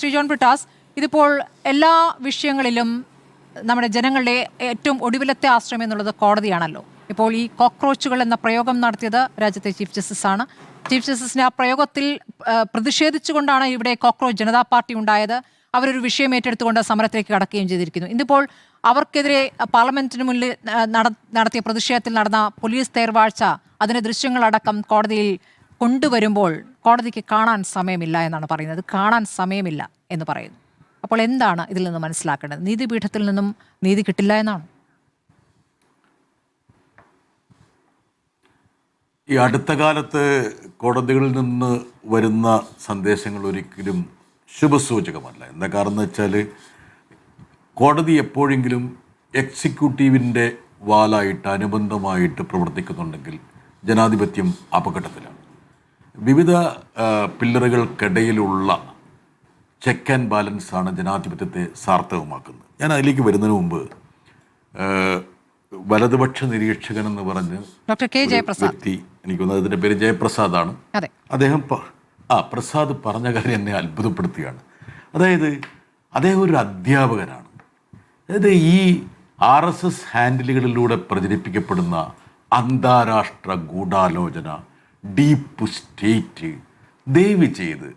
ശ്രീ ജോൺ ബ്രിട്ടാസ്, ഇതിപ്പോൾ എല്ലാ വിഷയങ്ങളിലും നമ്മുടെ ജനങ്ങളുടെ ഏറ്റവും ഒടുവിലത്തെ ആശ്രയം എന്നുള്ളത് കോടതിയാണല്ലോ. ഇപ്പോൾ ഈ കോക്രോച്ചുകൾ എന്ന പ്രയോഗം നടത്തിയത് രാജ്യത്തെ ചീഫ് ജസ്റ്റിസ് ആണ്. ചീഫ് ജസ്റ്റിസിന്റെ ആ പ്രയോഗത്തിൽ പ്രതിഷേധിച്ചുകൊണ്ടാണ് ഇവിടെ കോക്രോച്ച് ജനതാ പാർട്ടി ഉണ്ടായത്. അവരൊരു വിഷയം ഏറ്റെടുത്തുകൊണ്ട് സമരത്തിലേക്ക് കടക്കുകയും ചെയ്തിരിക്കുന്നു. ഇന്നിപ്പോൾ അവർക്കെതിരെ പാർലമെന്റിന് മുന്നിൽ നടത്തിയ പ്രതിഷേധത്തിൽ നടന്ന പോലീസ് തേർവാഴ്ച, അതിന്റെ ദൃശ്യങ്ങളടക്കം കോടതിയിൽ കൊണ്ടുവരുമ്പോൾ കോടതിക്ക് കാണാൻ സമയമില്ല എന്നാണ് പറയുന്നത്. കാണാൻ സമയമില്ല എന്ന് പറയുന്നു. അപ്പോൾ എന്താണ് ഇതിൽ നിന്ന് മനസ്സിലാക്കേണ്ടത്? നീതിപീഠത്തിൽ നിന്നും നീതി കിട്ടില്ല എന്നാണ്? ഈ അടുത്ത കാലത്ത് കോടതികളിൽ നിന്ന് വരുന്ന സന്ദേശങ്ങൾ ഒരിക്കലും ശുഭസൂചകമല്ല. എന്താ കാരണം എന്ന് വെച്ചാൽ, കോടതി എപ്പോഴെങ്കിലും എക്സിക്യൂട്ടീവിൻ്റെ വാലായിട്ട് അനുബന്ധമായിട്ട് പ്രവർത്തിക്കുന്നുണ്ടെങ്കിൽ ജനാധിപത്യം അപകടത്തിലാണ്. വിവിധ പില്ലറുകൾക്കിടയിലുള്ള ചെക്ക് ആൻഡ് ബാലൻസ് ആണ് ജനാധിപത്യത്തെ സാർത്ഥകമാക്കുന്നത്. ഞാൻ അതിലേക്ക് വരുന്നതിന് മുമ്പ് വലതുപക്ഷ നിരീക്ഷകൻ എന്ന് പറഞ്ഞ് ഡോക്ടർ കെ ജയപ്രസാദ്, വ്യക്തി, എനിക്കൊന്ന് അതിൻ്റെ പേര് ജയപ്രസാദാണ്, അദ്ദേഹം പ്രസാദ് പറഞ്ഞ കാര്യം എന്നെ അത്ഭുതപ്പെടുത്തുകയാണ്. അതായത് അദ്ദേഹം ഒരു അധ്യാപകനാണ്. അതായത് ഈ RSS ഹാൻഡിലുകളിലൂടെ പ്രചരിപ്പിക്കപ്പെടുന്ന അന്താരാഷ്ട്ര ഗൂഢാലോചന, ഡീപ്പ് സ്റ്റേറ്റ്, ദയവ് ചെയ്ത്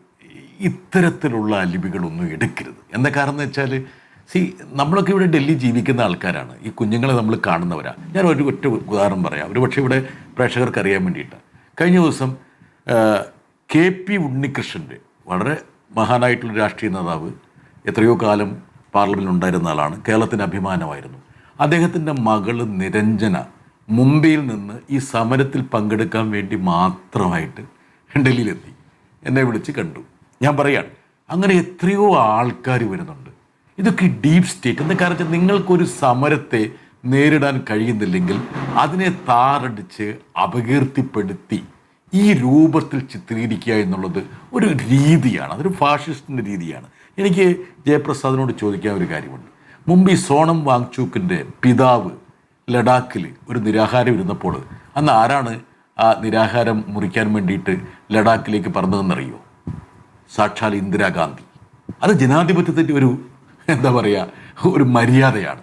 ഇത്തരത്തിലുള്ള അലിപികളൊന്നും എടുക്കരുത്. എന്താ കാരണം എന്ന് വെച്ചാൽ, നമ്മളൊക്കെ ഇവിടെ ഡൽഹി ജീവിക്കുന്ന ആൾക്കാരാണ്. ഈ കുഞ്ഞുങ്ങളെ നമ്മൾ കാണുന്നവരാണ്. ഞാൻ ഒറ്റ ഉദാഹരണം പറയാം, ഒരു പക്ഷേ ഇവിടെ പ്രേക്ഷകർക്ക് അറിയാൻ വേണ്ടിയിട്ട്. കഴിഞ്ഞ ദിവസം KP ഉണ്ണികൃഷ്ണൻ്റെ, വളരെ മഹാനായിട്ടുള്ള രാഷ്ട്രീയ നേതാവ്, എത്രയോ കാലം പാർലമെൻറ്റിൽ ഉണ്ടായിരുന്ന ആളാണ്, കേരളത്തിൻ്റെ അഭിമാനമായിരുന്നു. അദ്ദേഹത്തിൻ്റെ മകള് നിരഞ്ജന മുംബൈയിൽ നിന്ന് ഈ സമരത്തിൽ പങ്കെടുക്കാൻ വേണ്ടി മാത്രമായിട്ട് ഡൽഹിയിലെത്തി. എന്നെ വിളിച്ച് കണ്ടു. ഞാൻ പറയാണ്, അങ്ങനെ എത്രയോ ആൾക്കാർ വരുന്നുണ്ട്. ഇതൊക്കെ ഡീപ്പ് സ്റ്റേറ്റ്. എന്താ കാരണം വെച്ചാൽ, നിങ്ങൾക്കൊരു സമരത്തെ നേരിടാൻ കഴിയുന്നില്ലെങ്കിൽ അതിനെ താറടിച്ച് അപകീർത്തിപ്പെടുത്തി ഈ രൂപത്തിൽ ചിത്രീകരിക്കുക എന്നുള്ളത് ഒരു രീതിയാണ്, അതൊരു ഫാഷിസ്റ്റിൻ്റെ രീതിയാണ്. എനിക്ക് ജയപ്രസാദിനോട് ചോദിക്കാൻ ഒരു കാര്യമുണ്ട്. മുമ്പ് ഈ സോണം വാങ്ചൂക്കിൻ്റെ പിതാവ് ലഡാക്കിൽ ഒരു നിരാഹാരം ഇരുന്നപ്പോൾ അന്ന് ആരാണ് ആ നിരാഹാരം മുറിക്കാൻ വേണ്ടിയിട്ട് ലഡാക്കിലേക്ക് പറഞ്ഞതെന്നറിയോ? സാക്ഷാൽ ഇന്ദിരാഗാന്ധി. അത് ജനാധിപത്യത്തിൻ്റെ ഒരു എന്താ പറയുക, ഒരു മര്യാദയാണ്.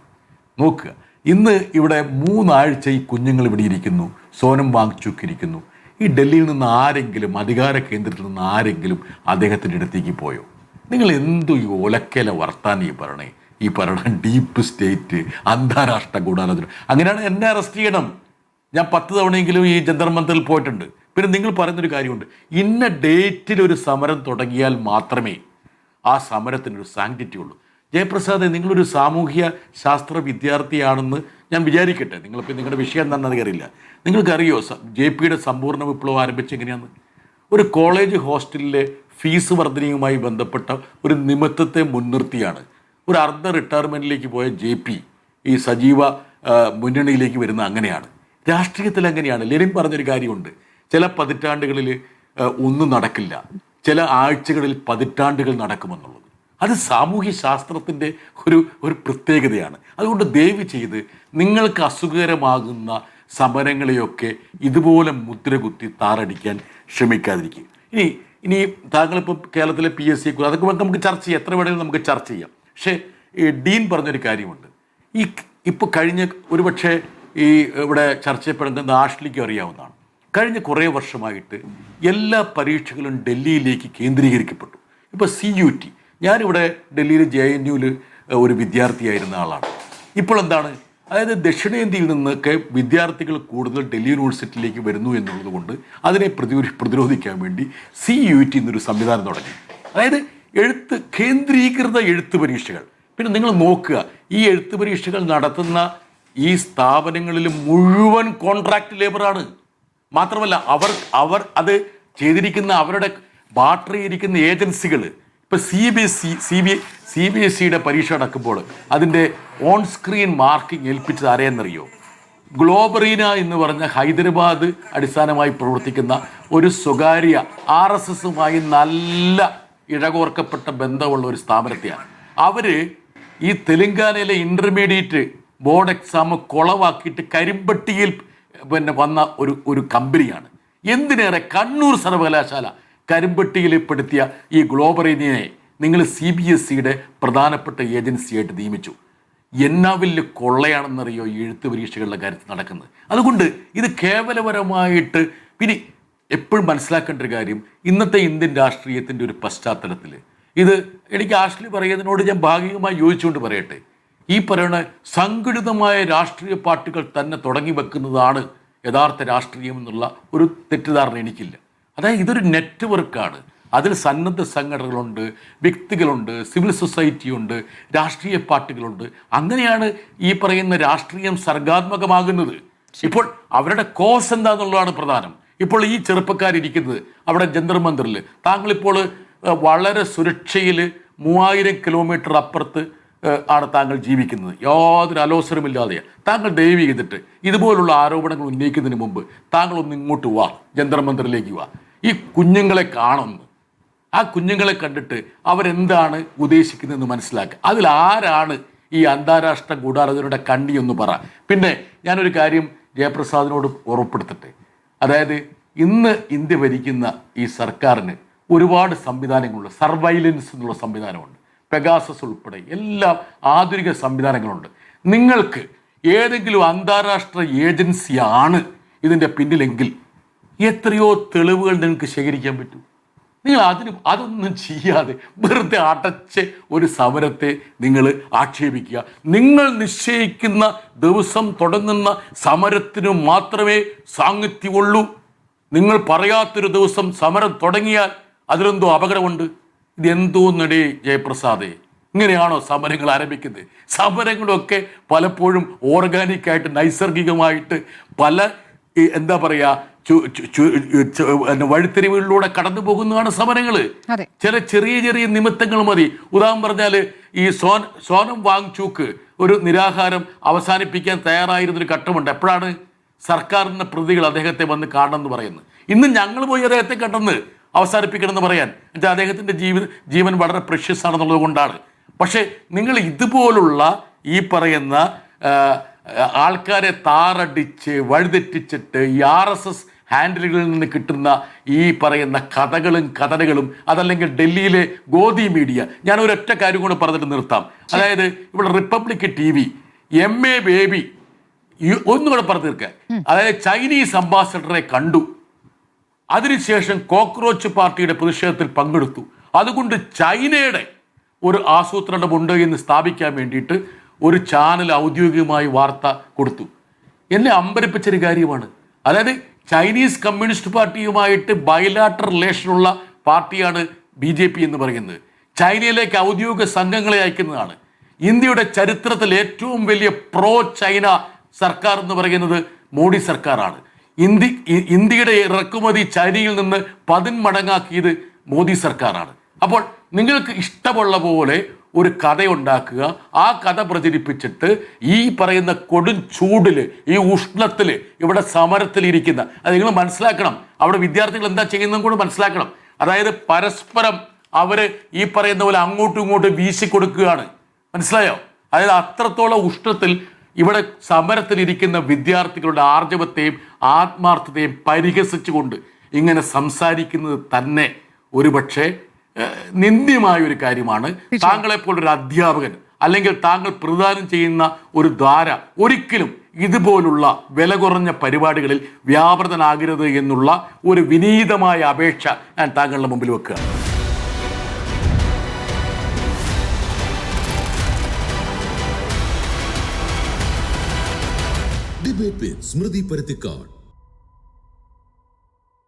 നോക്കുക, ഇന്ന് ഇവിടെ 3 ആഴ്ച ഈ കുഞ്ഞുങ്ങൾ ഇവിടെ ഇരിക്കുന്നു, സോനം വാങ്ചൂക്ക് ഇരിക്കുന്നു. ഈ ഡൽഹിയിൽ നിന്ന് ആരെങ്കിലും, അധികാര കേന്ദ്രത്തിൽ നിന്ന് ആരെങ്കിലും അദ്ദേഹത്തിൻ്റെ അടുത്തേക്ക് പോയോ? നിങ്ങൾ എന്തു ഈ ഒലക്കേല വർത്താനം ഈ പറയണ ഡീപ്പ് സ്റ്റേറ്റ്, അന്താരാഷ്ട്ര ഗൂഢാലോചന. അങ്ങനെയാണ് എന്നെ അറസ്റ്റ് ചെയ്യണം. ഞാൻ 10 തവണയെങ്കിലും ഈ ജന്തർ മന്ദിറിൽ പോയിട്ടുണ്ട്. പിന്നെ നിങ്ങൾ പറയുന്നൊരു കാര്യമുണ്ട്, ഇന്ന ഡേറ്റിൽ ഒരു സമരം തുടങ്ങിയാൽ മാത്രമേ ആ സമരത്തിനൊരു സാങ്ക്ടിറ്റി ഉള്ളൂ. ജയപ്രസാദ്, നിങ്ങളൊരു സാമൂഹ്യ ശാസ്ത്ര വിദ്യാർത്ഥിയാണെന്ന് ഞാൻ വിചാരിക്കട്ടെ. നിങ്ങളിപ്പോൾ നിങ്ങളുടെ വിഷയം എന്താണെന്ന് അറിയില്ല. നിങ്ങൾക്കറിയോ JPയുടെ സമ്പൂർണ്ണ വിപ്ലവം ആരംഭിച്ചെങ്ങനെയാണെന്ന്? ഒരു കോളേജ് ഹോസ്റ്റലിലെ ഫീസ് വർധനയുമായി ബന്ധപ്പെട്ട ഒരു നിമിത്തത്തെ മുൻനിർത്തിയാണ് ഒരു അർദ്ധ റിട്ടയർമെൻറ്റിലേക്ക് പോയ JP ഈ സജീവ മുന്നണിയിലേക്ക് വരുന്ന. അങ്ങനെയാണ് രാഷ്ട്രീയത്തിൽ, അങ്ങനെയാണ്. ലെനിൻ പറഞ്ഞൊരു കാര്യമുണ്ട്, ചില പതിറ്റാണ്ടുകളിൽ ഒന്നും നടക്കില്ല, ചില ആഴ്ചകളിൽ പതിറ്റാണ്ടുകൾ നടക്കുമെന്നുള്ളത്. അത് സാമൂഹ്യ ശാസ്ത്രത്തിൻ്റെ ഒരു പ്രത്യേകതയാണ്. അതുകൊണ്ട് ദയവ് ചെയ്ത് നിങ്ങൾക്ക് അസുഖകരമാകുന്ന സമരങ്ങളെയൊക്കെ ഇതുപോലെ മുദ്രകുത്തി താറടിക്കാൻ ശ്രമിക്കാതിരിക്കുക. ഇനി താങ്കളിപ്പോൾ കേരളത്തിലെ PSC അതൊക്കെ നമുക്ക് ചർച്ച ചെയ്യാം, എത്ര വേണമെങ്കിലും നമുക്ക് ചർച്ച ചെയ്യാം. പക്ഷേ ഈ ഡീൻ പറഞ്ഞൊരു കാര്യമുണ്ട്. ഇപ്പോൾ കഴിഞ്ഞ ഒരുപക്ഷെ ഈ ഇവിടെ ചർച്ച ചെയ്യപ്പെടുന്ന ആഷ്ലിക്ക് അറിയാവുന്നതാണ്. കഴിഞ്ഞ കുറേ വർഷമായിട്ട് എല്ലാ പരീക്ഷകളും ഡൽഹിയിലേക്ക് കേന്ദ്രീകരിക്കപ്പെട്ടു. ഇപ്പോൾ CUT, ഞാനിവിടെ ഡൽഹിയിൽ JNUവിൽ ഒരു വിദ്യാർത്ഥിയായിരുന്ന ആളാണ്. ഇപ്പോൾ എന്താണ്, അതായത് ദക്ഷിണേന്ത്യയിൽ നിന്നൊക്കെ വിദ്യാർത്ഥികൾ കൂടുതൽ ഡൽഹി യൂണിവേഴ്സിറ്റിയിലേക്ക് വരുന്നു എന്നുള്ളത് കൊണ്ട് അതിനെ പ്രതിരോധിക്കാൻ വേണ്ടി CUT എന്നൊരു സംവിധാനം തുടങ്ങി. അതായത് കേന്ദ്രീകൃത എഴുത്ത് പരീക്ഷകൾ. പിന്നെ നിങ്ങൾ നോക്കുക, ഈ എഴുത്ത് പരീക്ഷകൾ നടത്തുന്ന ഈ സ്ഥാപനങ്ങളിൽ മുഴുവൻ കോൺട്രാക്ട് ലേബറാണ്. മാത്രമല്ല അവർ അത് ചെയ്തിരിക്കുന്ന അവരുടെ ബാട്ടറിയിരിക്കുന്ന ഏജൻസികൾ. ഇപ്പോൾ CBSEയുടെ പരീക്ഷ നടക്കുമ്പോൾ അതിൻ്റെ ഓൺ സ്ക്രീൻ മാർക്കിംഗ് ഏൽപ്പിച്ചത് ആരെയെന്നറിയോ? ഗ്ലോബറീന എന്ന് പറഞ്ഞ ഹൈദരാബാദ് അടിസ്ഥാനമായി പ്രവർത്തിക്കുന്ന ഒരു സ്വകാര്യ RSSുമായി നല്ല ഇഴകോർക്കപ്പെട്ട ബന്ധമുള്ള ഒരു സ്ഥാപനത്തെയാണ്. അവർ ഈ തെലങ്കാനയിലെ ഇൻ്റർമീഡിയറ്റ് ബോർഡ് എക്സാം കുളവാക്കിയിട്ട് കരിമ്പട്ടിയിൽ വന്ന ഒരു കമ്പനിയാണ്. എന്തിനേറെ കണ്ണൂർ സർവകലാശാല കരിമ്പട്ടിയിൽ പെടുത്തിയ ഈ ഗ്ലോബറീനിയെ നിങ്ങൾ CBSEയുടെ പ്രധാനപ്പെട്ട ഏജൻസിയായിട്ട് നിയമിച്ചു. എന്നാ വലിയ കൊള്ളയാണെന്നറിയോ ഈ എഴുത്ത് പരീക്ഷകളുടെ കാര്യത്തിൽ നടക്കുന്നത്. അതുകൊണ്ട് ഇത് കേവലപരമായിട്ട് പിന്നെ എപ്പോഴും മനസ്സിലാക്കേണ്ട ഒരു കാര്യം, ഇന്നത്തെ ഇന്ത്യൻ രാഷ്ട്രീയത്തിൻ്റെ ഒരു പശ്ചാത്തലത്തിൽ ഇത് എനിക്ക് ആഷ്ലി പറയുന്നതിനോട് ഞാൻ ഭാഗികമായി യോജിച്ചുകൊണ്ട് പറയട്ടെ, ഈ പറയുന്ന സംഘടിതമായ രാഷ്ട്രീയ പാർട്ടികൾ തന്നെ തുടങ്ങി വെക്കുന്നതാണ് യഥാർത്ഥ രാഷ്ട്രീയം എന്നുള്ള ഒരു തെറ്റിദ്ധാരണ എനിക്കില്ല. അതായത് ഇതൊരു നെറ്റ്വർക്കാണ്. അതിൽ സന്നദ്ധ സംഘടനകളുണ്ട്, വ്യക്തികളുണ്ട്, സിവിൽ സൊസൈറ്റി ഉണ്ട്, രാഷ്ട്രീയ പാർട്ടികളുണ്ട്. അങ്ങനെയാണ് ഈ പറയുന്ന രാഷ്ട്രീയം സർഗാത്മകമാകുന്നത്. ഇപ്പോൾ അവരുടെ കോസ് എന്താണെന്നുള്ളതാണ് പ്രധാനം. ഇപ്പോൾ ഈ ചെറുപ്പക്കാരിരിക്കുന്നത് അവിടെ ജന്തർ മന്ദിറിൽ, താങ്കളിപ്പോൾ വളരെ സുരക്ഷയിൽ 3000 കിലോമീറ്റർ അപ്പുറത്ത് ആണ് താങ്കൾ ജീവിക്കുന്നത്, യാതൊരു അലോസരമില്ലാതെ. താങ്കൾ ദയവ് ചെയ്തിട്ട് ഇതുപോലുള്ള ആരോപണങ്ങൾ ഉന്നയിക്കുന്നതിന് മുമ്പ് താങ്കൾ ഒന്ന് ഇങ്ങോട്ട് വാ, ജന്തർ മന്ദിറിലേക്ക് വാ, ഈ കുഞ്ഞുങ്ങളെ കാണുന്നു, ആ കുഞ്ഞുങ്ങളെ കണ്ടിട്ട് അവരെന്താണ് ഉദ്ദേശിക്കുന്നതെന്ന് മനസ്സിലാക്കുക. അതിലാരാണ് ഈ അന്താരാഷ്ട്ര ഗൂഢാലോചനയുടെ കണ്ണി എന്ന് പറ. പിന്നെ ഞാനൊരു കാര്യം ജയപ്രസാദിനോട് ഉറപ്പെടുത്തട്ടെ, അതായത് ഇന്ന് ഇന്ത്യ ഭരിക്കുന്ന ഈ സർക്കാരിന് ഒരുപാട് സംവിധാനങ്ങളുണ്ട്. സർവൈലൻസ് എന്നുള്ള സംവിധാനമുണ്ട്, പെഗാസസ് ഉൾപ്പെടെ എല്ലാം ആധുനിക സംവിധാനങ്ങളുണ്ട്. നിങ്ങൾക്ക് ഏതെങ്കിലും അന്താരാഷ്ട്ര ഏജൻസിയാണ് ഇതിൻ്റെ പിന്നിലെങ്കിൽ എത്രയോ തെളിവുകൾ നിങ്ങൾക്ക് ശേഖരിക്കാൻ പറ്റും. നിങ്ങൾ അതൊന്നും ചെയ്യാതെ വെറുതെ അടച്ച് ഒരു സമരത്തെ നിങ്ങൾ ആക്ഷേപിക്കുക. നിങ്ങൾ നിശ്ചയിക്കുന്ന ദിവസം തുടങ്ങുന്ന സമരത്തിന് മാത്രമേ സാന്നിധ്യമുള്ളൂ. നിങ്ങൾ പറയാത്തൊരു ദിവസം സമരം തുടങ്ങിയാൽ അതിലെന്തോ അപകടമുണ്ട്. ഇതെന്തോ നടേ ജയപ്രസാദേ, ഇങ്ങനെയാണോ സമരങ്ങൾ ആരംഭിക്കുന്നത്? സമരങ്ങളൊക്കെ പലപ്പോഴും ഓർഗാനിക്കായിട്ട് നൈസർഗികമായിട്ട് പല എന്താ പറയുക വഴിത്തിരിവുകളിലൂടെ കടന്നു പോകുന്നതാണ് സമരങ്ങൾ. ചില ചെറിയ ചെറിയ നിമിത്തങ്ങൾ മതി. ഉദാഹരണം പറഞ്ഞാൽ ഈ സോനം വാങ്ചൂക്ക് ഒരു നിരാഹാരം അവസാനിപ്പിക്കാൻ തയ്യാറായിരുന്നൊരു ഘട്ടമുണ്ട്. എപ്പോഴാണ് സർക്കാരിൻ്റെ പ്രതികൾ അദ്ദേഹത്തെ വന്ന് കാണണമെന്ന് പറയുന്നത്. ഇന്ന് ഞങ്ങൾ പോയി അദ്ദേഹത്തെ കണ്ടെന്ന് അവസാനിപ്പിക്കണമെന്ന് പറയാൻ എന്നുവെച്ചാൽ അദ്ദേഹത്തിൻ്റെ ജീവൻ വളരെ പ്രഷ്യസ് ആണെന്നുള്ളത് കൊണ്ടാണ്. പക്ഷേ നിങ്ങൾ ഇതുപോലുള്ള ഈ പറയുന്ന ആൾക്കാരെ താറടിച്ച് വഴിതെറ്റിച്ചിട്ട് ഈ RSS ഹാൻഡിലുകളിൽ നിന്ന് കിട്ടുന്ന ഈ പറയുന്ന കഥകളും അതല്ലെങ്കിൽ ഡൽഹിയിലെ ഗോദി മീഡിയ, ഞാൻ ഒരൊറ്റ കാര്യം കൂടെ പറഞ്ഞിട്ട് നിർത്താം. അതായത് ഇവിടെ റിപ്പബ്ലിക് TV MA ബേബി ഒന്നുകൂടെ പറഞ്ഞു തീർക്കാൻ, അതായത് ചൈനീസ് അംബാസഡറെ കണ്ടു, അതിനുശേഷം കോക്രോച്ച് പാർട്ടിയുടെ പ്രതിഷേധത്തിൽ പങ്കെടുത്തു, അതുകൊണ്ട് ചൈനയുടെ ഒരു ആസൂത്രണമുണ്ട് എന്ന് സ്ഥാപിക്കാൻ വേണ്ടിയിട്ട് ഒരു ചാനൽ ഔദ്യോഗികമായി വാർത്ത കൊടുത്തു. എന്നെ അമ്പരപ്പിച്ചൊരു കാര്യമാണ്. അതായത് ചൈനീസ് കമ്മ്യൂണിസ്റ്റ് പാർട്ടിയുമായിട്ട് ബൈലാറ്റർ റിലേഷനുള്ള പാർട്ടിയാണ് BJP എന്ന് പറയുന്നത്. ചൈനയിലേക്ക് ഔദ്യോഗിക സംഘങ്ങളെ അയക്കുന്നതാണ്. ഇന്ത്യയുടെ ചരിത്രത്തിൽ ഏറ്റവും വലിയ പ്രോ ചൈന സർക്കാർ എന്ന് പറയുന്നത് മോഡി സർക്കാരാണ്. ഇന്ത്യയുടെ ഇറക്കുമതി ചൈനയിൽ നിന്ന് 10 മടങ്ങാക്കിയത് മോദി സർക്കാരാണ്. അപ്പോൾ നിങ്ങൾക്ക് ഇഷ്ടമുള്ള പോലെ ഒരു കഥയുണ്ടാക്കുക, ആ കഥ പ്രചരിപ്പിച്ചിട്ട് ഈ പറയുന്ന കൊടും ചൂടിൽ, ഈ ഉഷ്ണത്തിൽ, ഇവിടെ സമരത്തിലിരിക്കുന്ന അത് നിങ്ങൾ മനസ്സിലാക്കണം. അവിടെ വിദ്യാർത്ഥികൾ എന്താ ചെയ്യുന്നതും കൂടെ മനസ്സിലാക്കണം. അതായത് പരസ്പരം അവർ ഈ പറയുന്ന പോലെ അങ്ങോട്ടും ഇങ്ങോട്ടും വീശിക്കൊടുക്കുകയാണ്. മനസ്സിലായോ? അതായത് അത്രത്തോളം ഉഷ്ണത്തിൽ ഇവിടെ സമരത്തിലിരിക്കുന്ന വിദ്യാർത്ഥികളുടെ ആർജവത്തെയും ആത്മാർത്ഥതയും പരിഹസിച്ചുകൊണ്ട് ഇങ്ങനെ സംസാരിക്കുന്നത് തന്നെ ഒരുപക്ഷെ നിന്ദ്യമായൊരു കാര്യമാണ്. താങ്കളെപ്പോലൊരു അധ്യാപകൻ അല്ലെങ്കിൽ താങ്കൾ പ്രദാനം ചെയ്യുന്ന ഒരു ധാര ഒരിക്കലും ഇതുപോലുള്ള വില കുറഞ്ഞ പരിപാടികളിൽ വ്യാപൃതനാകരുത് എന്നുള്ള ഒരു വിനീതമായ അപേക്ഷ ഞാൻ താങ്കളുടെ മുമ്പിൽ വെക്കുക. ഡിബേറ്റ് വിത്ത് സ്മൃതി പരുത്തിക്കാട്.